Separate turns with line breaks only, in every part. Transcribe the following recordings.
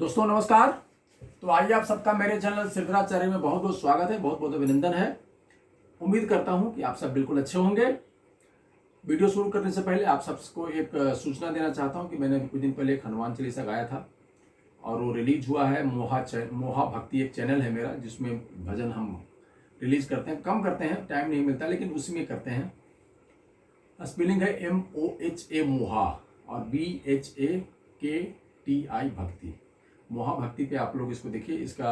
दोस्तों नमस्कार। तो आइए आप सबका मेरे चैनल सिद्धराचार्य में बहुत बहुत स्वागत है, बहुत बहुत अभिनंदन है। उम्मीद करता हूं कि आप सब बिल्कुल अच्छे होंगे। वीडियो शुरू करने से पहले आप सबको एक सूचना देना चाहता हूं कि मैंने कुछ दिन पहले एक हनुमान चालीसा गाया था और वो रिलीज हुआ है। मोहा भक्ति एक चैनल है मेरा, जिसमें भजन हम रिलीज करते हैं, कम करते हैं, टाइम नहीं मिलता, लेकिन उसमें करते हैं। स्पेलिंग है MOHA मोहा और BHAKTI भक्ति। मोहा भक्ति पे आप लोग इसको देखिए। इसका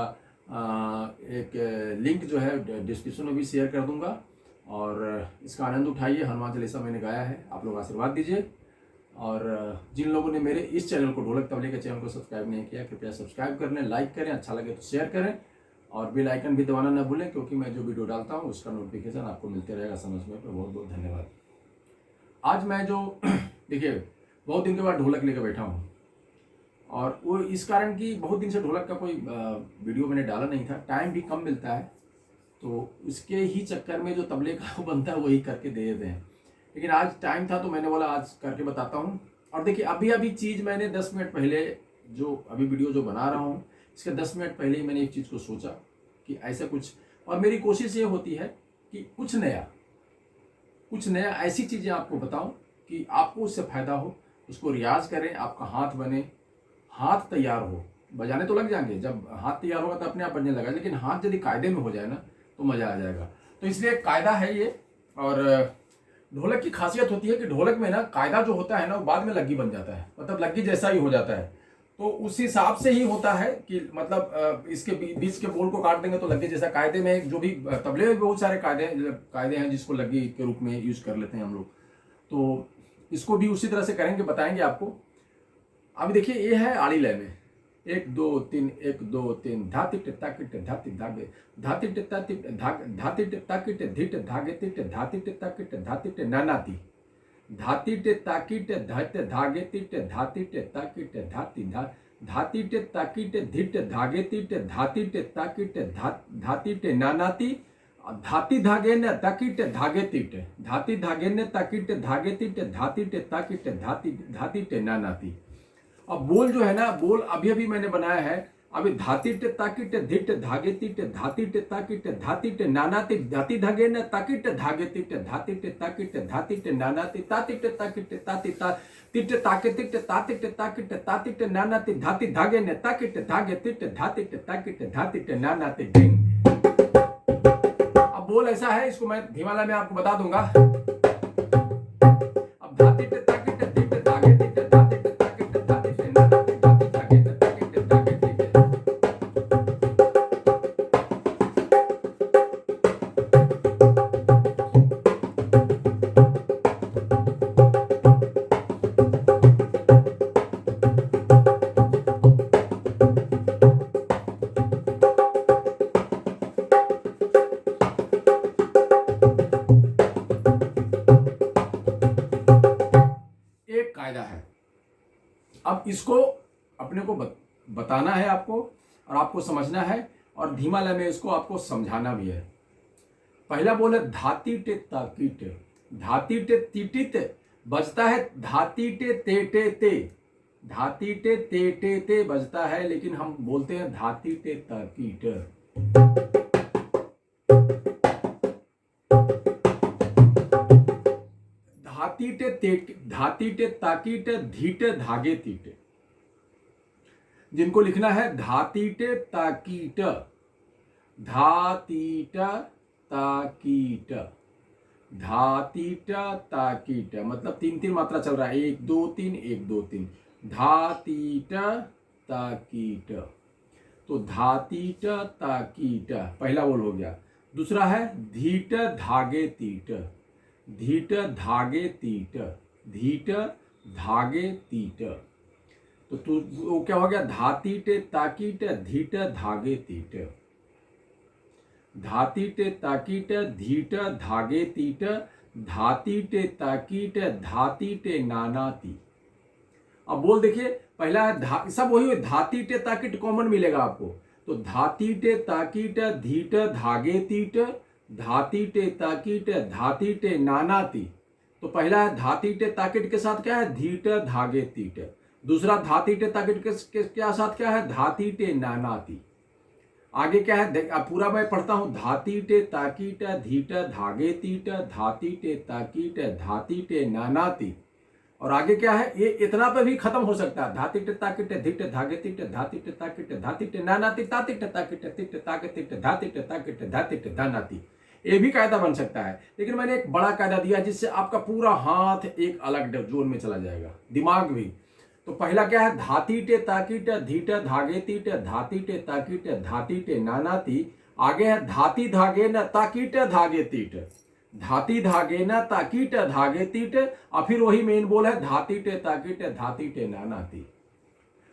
एक लिंक जो है डिस्क्रिप्शन में भी शेयर कर दूंगा और इसका आनंद उठाइए। हनुमान चालीसा मैंने गाया है, आप लोग आशीर्वाद दीजिए। और जिन लोगों ने मेरे इस चैनल को ढोलक तबले के चैनल को सब्सक्राइब नहीं किया, कृपया सब्सक्राइब कर लें, लाइक करें, अच्छा लगे तो शेयर करें और बेल आइकन भी दबाना न भूलें, क्योंकि मैं जो वीडियो डालता हूँ उसका नोटिफिकेशन आपको मिलते रहेगा समय समय पर। बहुत बहुत धन्यवाद। आज मैं जो देखिए बहुत दिन के बाद ढोलक लेकर बैठा हूँ और वो इस कारण कि बहुत दिन से ढोलक का कोई वीडियो मैंने डाला नहीं था, टाइम भी कम मिलता है, तो इसके ही चक्कर में जो तबले का बनता है वही करके दे देते हैं। लेकिन आज टाइम था तो मैंने बोला आज करके बताता हूँ। और देखिए अभी चीज़ मैंने 10 मिनट पहले जो अभी वीडियो जो बना रहा हूँ, इसके 10 मिनट पहले ही मैंने एक चीज़ को सोचा कि ऐसा कुछ, और मेरी कोशिश ये होती है कि कुछ नया ऐसी चीज़ें आपको बताऊँ कि आपको उससे फ़ायदा हो, उसको रियाज करें, आपका हाथ बने, हाथ तैयार हो। बजाने तो लग जाएंगे, जब हाथ तैयार होगा तो अपने आप बजने लगा, लेकिन हाथ यदि कायदे में हो जाए ना तो मज़ा आ जाएगा। तो इसलिए कायदा है ये। और ढोलक की खासियत होती है कि ढोलक में ना कायदा जो होता है ना वो बाद में लग्गी बन जाता है, मतलब लग्गी जैसा ही हो जाता है। तो उस हिसाब से ही होता है कि मतलब इसके बीच के बोल को काट देंगे तो लग्गी जैसा। कायदे में जो भी तबले में बहुत सारे कायदे हैं जिसको लग्गी के रूप में यूज कर लेते हैं हम लोग, तो इसको भी उसी तरह से करेंगे, बताएंगे आपको। अभी देखिए ये है आड़ी लय में 1 2 3 1 2 3 धाति टिट ताकिट धाति धागे धाति टिट ताकिट धाति टिट ताकिट धिट धागे तिट धाति टिट ताकिट धाति टिट नानाति धाति टिट ताकिट धत धागे तिट धाति टिट ताकिट धाति धाति टिट ताकिट धिट धागे तिट धाति टिट ताकिट धाति टिट नानाति धाति धागे न ताकिट धागे तिट धाति धागे न ताकिट धागे तिट धाति टिट ताकिट धाति टिट नानाति। अब बोल जो है ना, बोल अभी मैंने बनाया है। अभी धाति टे ताकिट धिट धागे तिट धाति टे ताकिट धाति टे नानाति धाति धागे न ताकिट धागे तिट धाति टे ताकिट धाति टे नानाति ताति टे ताकिट ताति ता तिट ताके तिट ताति टे ताकिट ताति टे नानाति धाति धागे न ताकिट धागे तिट धाति टे ताकिट धाति टे नानाति डिंग। अब बोल ऐसा है, इसको मैं धीमाला में आपको बता दूंगा। अब धाति टे ताकिट धिट धागे तिट धाति टे ताकिट धाति टे नानाति धाति धागे न ताकिट धागे तिट। एक कायदा है। अब इसको अपने को बताना है आपको, और आपको समझना है, और धीमा लय में इसको आपको समझाना भी है। पहला बोल है धाति टे ताकिट, धाति टे तिटित बजता है धाति टे ते धाति टे ते बजता है, लेकिन हम बोलते हैं धाति टे ताकिट। धाति टे ताकिट धीट धागे तीट। जिनको लिखना है धाति टे ताकिट, धाति ट ताकिट, धाति ट ताकिट, मतलब 3 मात्रा चल रहा है, 1 2 3 1 2 3, धाति ट ताकिट। तो धाति ट ताकिट पहला बोल हो गया। दूसरा है धीट धागे तीट, धीट धागे तीट, धीट धागे तीट। तो वो क्या हो गया, धाति टे ताकिट धीट धागे तीट, धाति टे ताकिट धीट धागे तीट, धाति टे ताकिट धाति टे नानाति। अब बोल देखिए, पहला है सब वही, धाति टे ताकिट कॉमन मिलेगा आपको। तो धाति टे ताकिट धीट धागे तीट, धाति टे ताकिट धाति टे नानाति। तो पहला है धाति टे ताकिट के साथ क्या है, धीट धागे तीट। दूसरा धाती टे ताकिट के क्या साथ क्या है, धाती टे नानाती। आगे क्या है, अब पूरा मैं पढ़ता हूं, धाती टे ताकीट धीट धागे तीट धाती टे ताकीट धाती टे नानाती। और आगे क्या है, ये इतना पे भी खत्म हो सकता है, धाती टे ताकीट धीट धागे तीट धाती टे ताकीट धाती टे नानाती ताती टे ताकीट तीट ताके तीट धाती टे ताकीट धाती टे धानाती। ये भी कायदा बन सकता है, लेकिन मैंने एक बड़ा कायदा दिया जिससे आपका पूरा हाथ एक अलग जोन में चला जाएगा, दिमाग भी। तो पहला क्या है, धाती टे ताकीट धीट धागे तीट धाती टे ताकीट धाती टे नानाती। आगे है धाती धागे न ताकीट धागे तीट, धाती धागे न ताकीट धागे तीट, और फिर वही मेन बोल है धाती टे ताकीट धाती टे नानाती।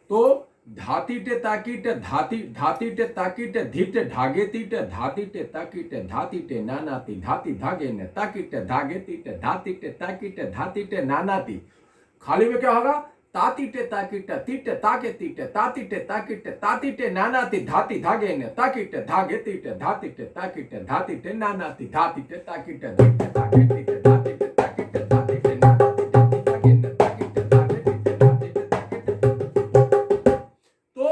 तो धाती टे ताकीट धाती टे ताकीट धीट धागे तीट धाती टे ताकीट धाती टे नानाती धाती धागे न ताकीट धागे तीट धाती टे ताकीट धाती टे नानाती। खाली में क्या होगा, ताती टे ताकीट तीट ताके तीट ताती टे ताकीट ताती टे नानाती धाती धागे न ताकीट धागे तीट धाती टे ताकीट धाती टे नानाती धाती टे ताकीट धीट धागे तीट धाती टे ताकीट धाती टे नानाती धाती धागे न ताकीट धागे तीट धाती टे ताकीट। तो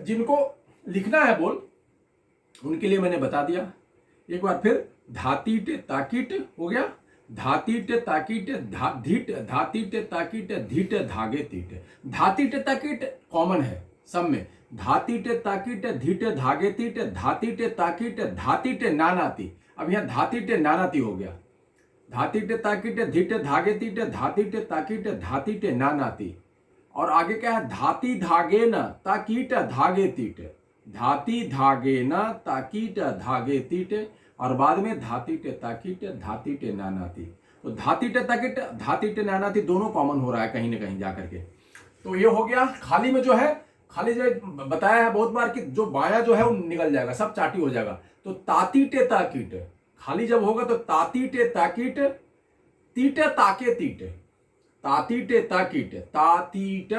जिनको लिखना है बोल, उनके लिए मैंने बता दिया। एक बार फिर, धाती टे ताकीट हो गया, धाती टे ताकीट धीट धाती टे ताकीट धीट धागे तीट। धाती टे ताकीट कॉमन है सब में, धाती टे ताकीट धीट धागे तीट धाती टे ताकीट धाती टे नानाती। अब यहाँ धाती टे नानाती हो गया, धाती टे ताकीट धीट धागे तीट धाती टे ताकीट धाती टे नानाती। और आगे क्या है, धाती धागे न ताकीट धागे तीट, धाती धागे न ताकीट धागे तीट, और बाद में धाती टे ताकीट धाती टे नानाती। तो धाती टे ताकीट धाती टे नानाती दोनों कॉमन हो रहा है कहीं ना कहीं जाकर के। तो ये हो गया। खाली में जो है, खाली जो बताया है बहुत बार कि जो बाया जो है वो निकल जाएगा, सब चाटी हो जाएगा। तो ताती टे ताकीट खाली जब होगा तो ताती टे ताकीट तीट ताके तीट, ताती टे ताकीट तातीट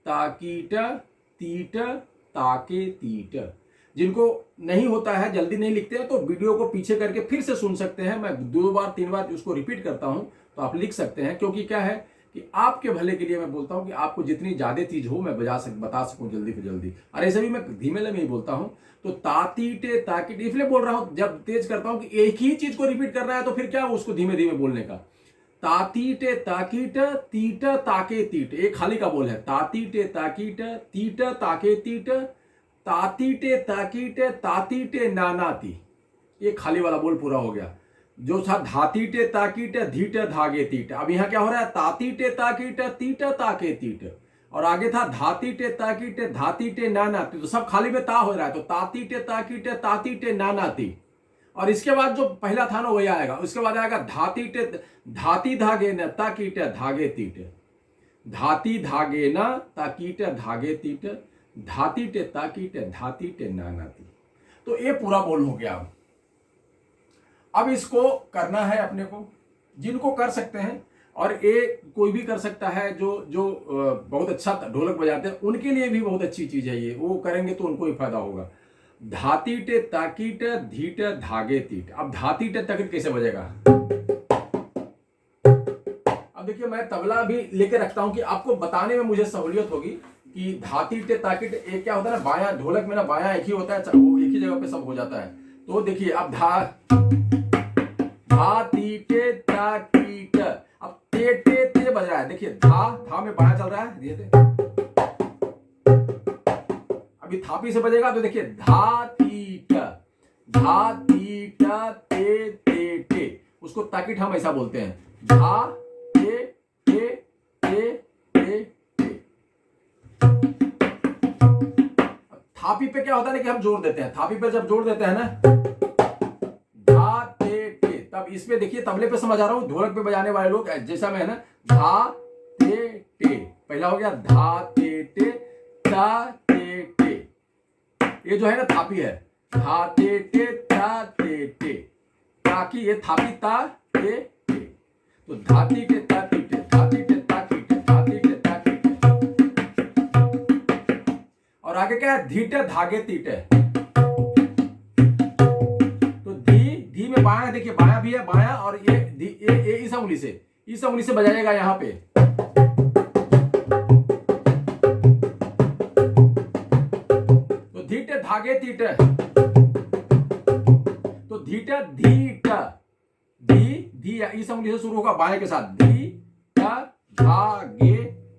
ताकीट तीट ताके तीट। जिनको नहीं होता है, जल्दी नहीं लिखते हैं, तो वीडियो को पीछे करके फिर से सुन सकते हैं। मैं 2 बार 3 बार उसको रिपीट करता हूं तो आप लिख सकते हैं, क्योंकि क्या है कि आपके भले के लिए मैं बोलता हूं कि आपको जितनी ज्यादा चीज हो मैं बता सकूं जल्दी से जल्दी। और ऐसे भी मैं धीमे में ही बोलता हूं। तो ताती टे ताकीट इसलिए बोल रहा हूं, जब तेज करता हूं कि एक ही चीज को रिपीट करना है तो फिर क्या उसको धीमे धीमे बोलने का। ताती टे ताकीट तीट ताके तीट, एक खाली का बोल है, ताती टे ताकीट तीट ताके तीट ताती टे ताकीट ताती टे नानाती। ये खाली वाला बोल पूरा हो गया। जो था धाती टे ताकीट धीट धागे तीट, अब यहाँ क्या हो रहा है, ताती टे ताकीट तीट ताके तीट, और आगे था धाती टे ताकीट धाती टे नानाती। तो सब खाली में ता हो रहा है, तो ताती टे ताकीट ताती टे नानाती। और इसके बाद जो पहला था ना वही आएगा, उसके बाद आएगा धाती धागे न ताकीट धागे तीट, धाती धागे न ताकीट धागे तीट धाती टे ताकीट धाती टे नानाती। तो ये पूरा बोल हो गया। अब इसको करना है अपने को, जिनको कर सकते हैं, और ये कोई भी कर सकता है जो बहुत अच्छा ढोलक बजाते हैं, उनके लिए भी बहुत अच्छी चीज है ये, वो करेंगे तो उनको ही फायदा होगा। धाती टे ताकीट धीट धागे तीट। अब धाती टे ताकीट कैसे बजेगा, अब देखिए मैं तबला भी लेके रखता हूं कि आपको बताने में मुझे सहूलियत होगी कि धाती टे ताकीट एक क्या होता है ना, बायां ढोलक में ना बायां एक ही होता है, वो एक ही जगह पे सब हो जाता है। तो देखिए अब धाती टे ताकीट, अब ते बज रहा है, देखिए धा में बायां चल रहा है, अभी थापी से बजेगा तो देखिए धातीट ते, उसको ताकीट हम ऐसा बोलते हैं, धा ते ते ते ते ते। थापी पे क्या होता है ना कि हम जोड़ देते हैं, थापी पे जब जोड़ देते हैं ना धा ते ते, तब इसमें देखिए तबले पे समझ आ रहा हूं, ढोलक पे बजाने वाले लोग जैसा मैं है ना, धा ते ते, पहला हो गया धा ते ते ता ते ते। ये जो है ना थापी है, धा ते ते ता ते ते, ताकि ये थापी ता ते ते। तो धाती टे ताकी टे धाती टे ताकी टे धाती टे ताकी टे। और आगे क्या है, धीट धागे तीट। तो धी में बायां, देखिए बायां भी है, बायां, और ये इस उंगली से बजाएगा यहाँ पे, धागे तीट, तो धीट धीट, धी इस अंगुली से शुरू होगा बाएं के साथ, धीट धागे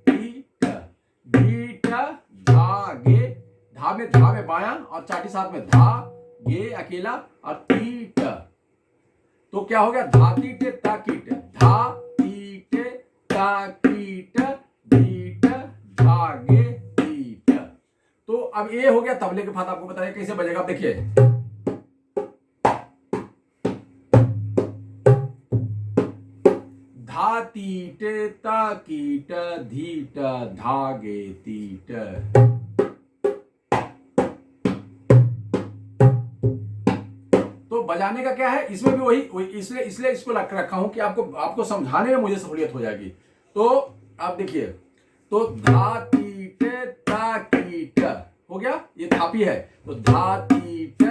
तीट, धीट धागे, धा में बायां और चाटी साथ में, धा गे अकेला और तीट, तो क्या हो गया, धातीट ताकीट, धातीट ताकीट, धीट धागे तीट। तो अब ये हो गया तबले के फात, आपको बताइए कैसे बजेगा। आप देखिए, धातीट ताकीट धीट धागे तीट। तो बजाने का क्या है, इसमें भी वही इसलिए इसको रखा हूं कि आपको समझाने में मुझे सहूलियत हो जाएगी। तो आप देखिए, तो धातीट ताकीट हो गया, ये थापी है, तो धातीट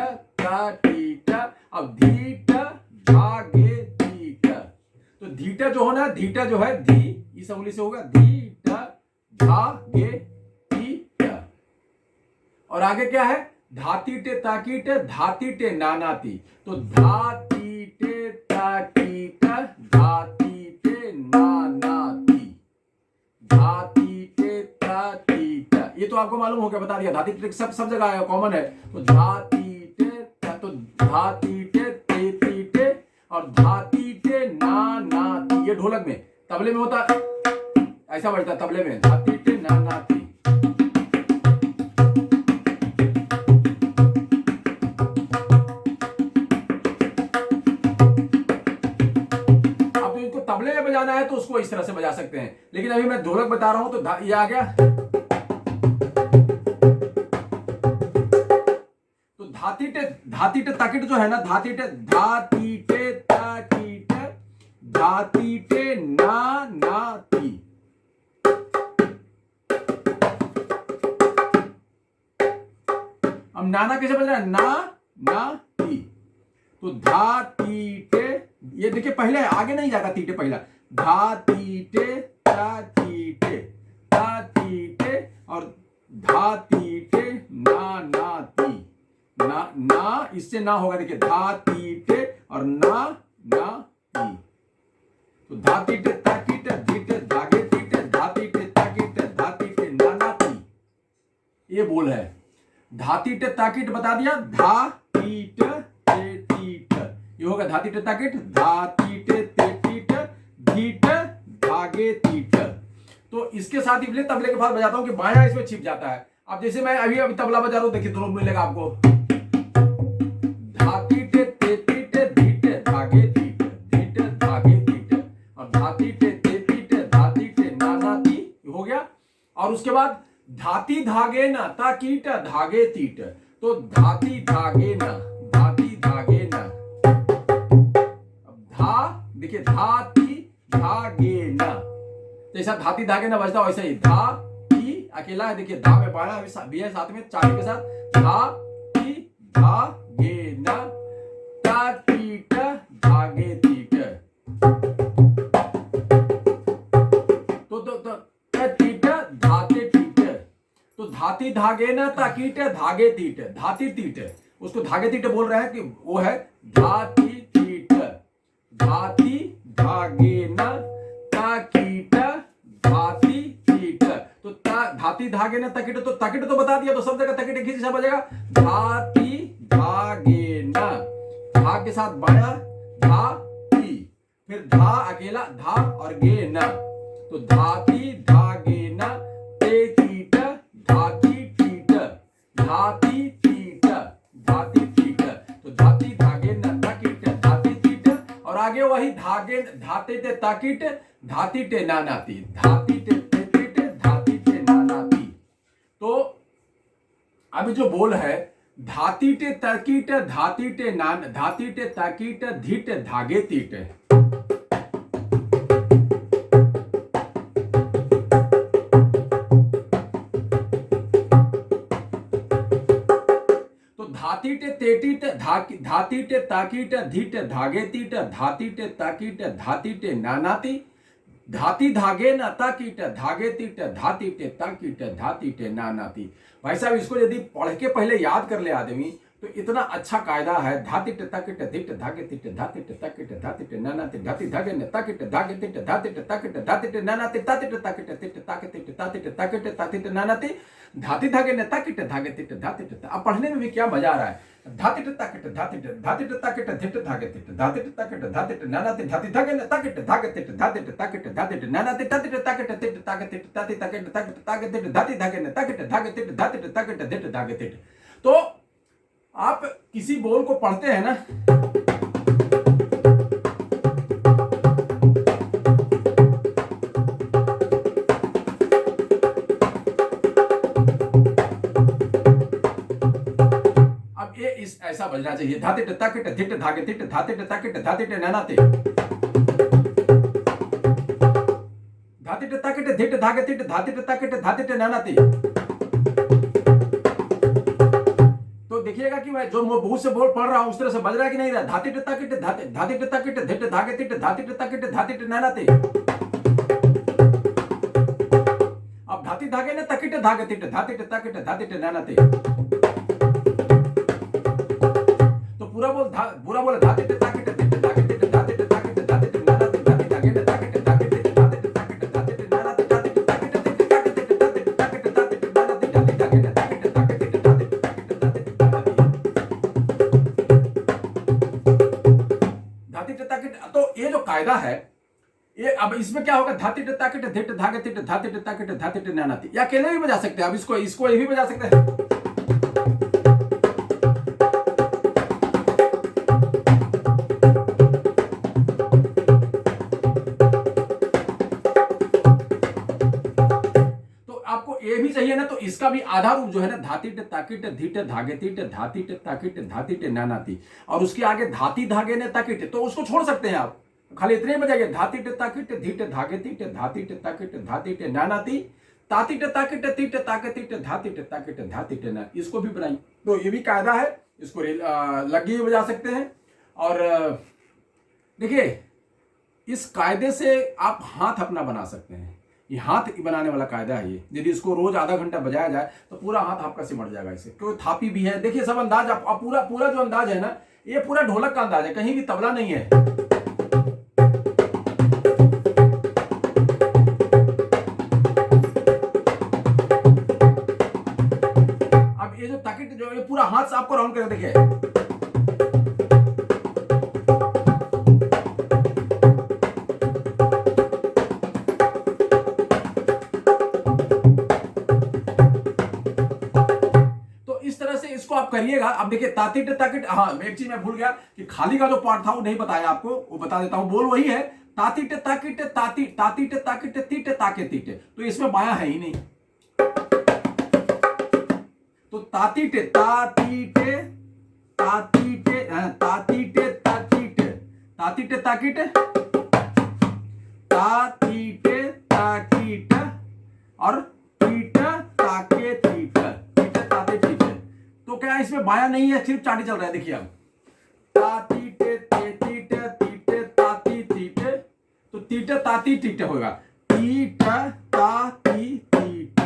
ताकीट, अब धीट धागे तीट, तो धीटा जो होना, धीटा जो है धी इस उंगली से होगा, धीट धागे तीट। और आगे क्या है, धातीटे ताकीटे धातीटे नानाती, तो धातीटे ताकीट धातीटे नानाती, धातीटे ताकीट, ये तो आपको मालूम हो गया, बता दिया, धातीटे सब जगह है, कॉमन है, तो धातीटे, तो धातीटे तेतीटे और धातीटे नानाती, ये ढोलक में, तबले में होता ऐसा बजता है, तबले में धातीटे नानाती। तबले में बजाना है तो उसको इस तरह से बजा सकते हैं, लेकिन अभी मैं ढोलक बता रहा हूं, तो ये आ गया, तो धातीटे ताकीट जो है ना, धातीटे ताकीट धातीटे नानाती। अब नाना कैसे बज रहा है, ना ती, तो धातीटे, ये देखिए पहले आगे नहीं जाएगा, तीटे पहला, धातीटे ताकीटे ताकीटे और धातीटे नानाती, ना इससे ना होगा, देखिए धातीटे और ना ती, तो धातीटे ताकीटे धीटे धागे तीटे धातीटे ताकीटे धातीटे नानाती, ये बोल है। धातीटे ताकीट बता दिया, धातीट तेतीट, ये होगा धातीटे ताकीट धातीटे तेतीट धीट धागे तीट। तो इसके साथ ही तबले के साथ बजाता हूं कि बायां इसमें छिप जाता है। अब जैसे मैं अभी तबला बजा रहा हूं, देखिए दोनों मिलेगा आपको, धातीटे तेतीट धीट धागे तीट, धीट धागे तीट, और धातीटे तेतीट धातीटे नानाती, हो गया। और उसके बाद धाती धागे ना ताकीट धागे तीट, तो धाती धागे ना धा, देखिए धाती धागे ना, जैसा धाती धागे ना बजता वैसा ही, धाती अकेला है, देखिए धा में बाया भी है साथ में चाटी के साथ, धाती धागे ना ताकीट धागे तीट, तो तीट धाते तीट, तो धाती धागे ना ताकीट धागे तीट, धाती तीट, उसको धागे तीट बोल रहे हैं कि वो है धाती तीट, धाती धागे ना ताकीट धाती तीट, तो धाती धागे ना ताकीट, तो ताकीट तो बता दिया, तो सब जगह ताकीट एक ही जैसा बजेगा, धाती धागे ना, धा के साथ बाया धाती, फिर धा अकेला धा और गे ना, तो धाती धागे ना तेतीट धाती तीट, धाती तीट धाती तीट, तो धाती धागे ना ताकीट धाती तीट, और आगे वही धागे धाते ते ताकीट धाती टे नानाती, धाती टे तेतीट धाती टे नानाती। तो अभी जो बोल है, धाती टे ताकीट धाती टे नान धाती टे ताकीट धीट धागे तीट, धातीटे तेटीट धातीटे ताकीट धीट धागे तीट धातीटे ताकीट धातीटे नानाती, धाती धागे न ताकीट धागे तीट धातीटे ताकीट धातीटे ना नाती। भाई साहब इसको यदि पढ़ के पहले याद कर ले आदमी तो इतना अच्छा कायदा है। धातीट ताकीट धिट धागे तीट धातीटे ताकीट धातीटे ना नाती धाती धागे न ताकीट धागे तीट धातीटे ताकीट धातीटे ना नाती तातीटे ताकीट तीट ताकीट तातीटे ताकीट तातीटे ना नाती धाती धागे न ताकीट धागे तीट धातीटे। अब पढ़ने में भी क्या मजा आ रहा है। धातीटे ताकीट धातीटे धातीटे ताकीट धिट धागे तीट धातीटे ताकीट धातीटे ना नाती धाती धागे न ताकीट धागे तीट धातीटे ताकीट धातीटे ना नाती तातीटे ताकीट तीट तागे तीट ताती ताकीट ताकीट तागे तीट धाती धागे न ताकीट धागे तीट धातीटे ताकीट धिट धागे तीट। तो आप किसी बोल को पढ़ते हैं ना, अब ये इस ऐसा बजना चाहिए। धातीटे ताकीट धिट धागे तीट धातीटे ताकीट धातीटे ना नाती धातीटे ताकीट धिट धागे तीट धातीटे ताकीट धातीटे ना नाती। देखिएगा कि मैं जो बहुत से बोल पढ़ रहा हूं उस तरह से बज रहा है कि नहीं रहा। धातीटे ताकीट धातीटे ताकीट धिट धागे तीट धातीटे ताकीट धातीटे ना नाती। अब धाती धागे ने ताकीट धागे तीट धातीटे ताकीट धातीटे ना नाती। तो पूरा बोल धातीटे ताकीट धिट धागे तीट धातीटे ताकीट धातीटे ना नाती धाती धागे ने ताकीट धागे तीट धातीटे ताकीट धातीटे ना नाती धातीटे ताकीट तीट ताकीट ताकीट धातीटे ना नाती धाती धागे ने ताकीट ताकीट तीट धातीटे ताकीट। तो ये जो कायदा है ये, अब इसमें क्या होगा, धातीटे ताकीट धिट धागे तीट धातीटे ताकीट धातीटे ना नाती। या अकेले भी बजा सकते हैं। अब इसको ये भी बजा सकते हैं। तो आपको ये भी चाहिए ना, तो इसका भी आधा रूप जो है ना, धातीटे ताकीट धिट धागे तीट धातीटे ताकीट धातीटे ना नाती, और उसके आगे धाती धागे ने ताकीट, तो उसको छोड़ सकते हैं आप, खाली इतने में जाइए। धातीटे ताकीट धिट धागे तीट धातीटे ताकीट धातीटे ना नाती तातीटे ताकीट तीट ताके तीट धातीटे ताकीट धातीटे ना। इसको भी बनाइए। तो ये भी कायदा है। इसको लगी भी बजा सकते हैं। और देखिए इस कायदे से आप हाथ अपना बना सकते हैं। ये हाथ बनाने वाला कायदा है ये। यदि इसको रोज आधा घंटा बजाया जाए तो पूरा हाथ आपका सिमट जाएगा इससे। क्योंकि थापी भी है। देखिए सब अंदाज आप पूरा जो अंदाज है ना, ये पूरा ढोलक का अंदाज है, कहीं भी तबला नहीं है। अब ये जो ताकीट जो ये पूरा हाथ से आपको राउंड करके देखिए। इसको आप करिएगा। अब देखिए तातीटे ताकीट, हाँ एक चीज मैं भूल गया कि खाली का जो पार्ट था वो नहीं बताया आपको, वो बता देता हूं। बोल वही है, तातीटे ताकीट तातीटे ताकीट तीटे ताके तीटे। तो इसमें बायां है ही नहीं। तो तातीटे तातीटे तातीटे तातीटे ताकीट तातीटे ताकीट तातीटे ताकीट और तीट ताके तीट तीटे ताते तीटे। तो क्या इसमें बाया नहीं है, सिर्फ चाटी चल रहा है। देखिए अब तातीटे तीटे तीटे ताती तीटे, तो तीटे ताती तीटे होगा। तीट ताती तीट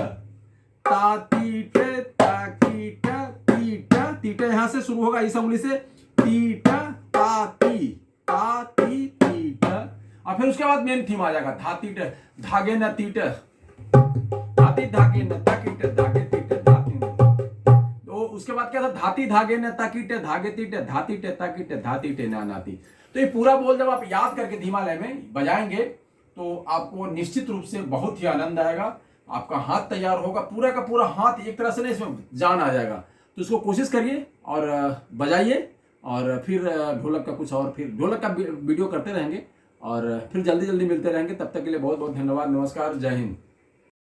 तातीटे ताकीट तीट तीटे, यहां से शुरू होगा इस उंगली से। तीट ताती ताती तीट, और फिर उसके बाद मेन थीम आ जाएगा धातीट धागे न तीट धाती धागे न ताकीट धागे तीट धाती। तो उसके बाद क्या था, धाती धागे न ताकीट धागे तीट धातीटे ताकीट धातीटे ना नाती। तो ये पूरा बोल जब आप याद करके धीमा लय में बजाएंगे तो आपको निश्चित रूप से बहुत ही आनंद आएगा। आपका हाथ तैयार होगा, पूरा का पूरा हाथ एक तरह से ना इसमें जान आ जाएगा। तो इसको कोशिश करिए और बजाइए, और फिर ढोलक का कुछ और, फिर ढोलक का वीडियो करते रहेंगे, और फिर जल्दी जल्दी मिलते रहेंगे। तब तक के लिए बहुत बहुत धन्यवाद। नमस्कार, जय हिंद।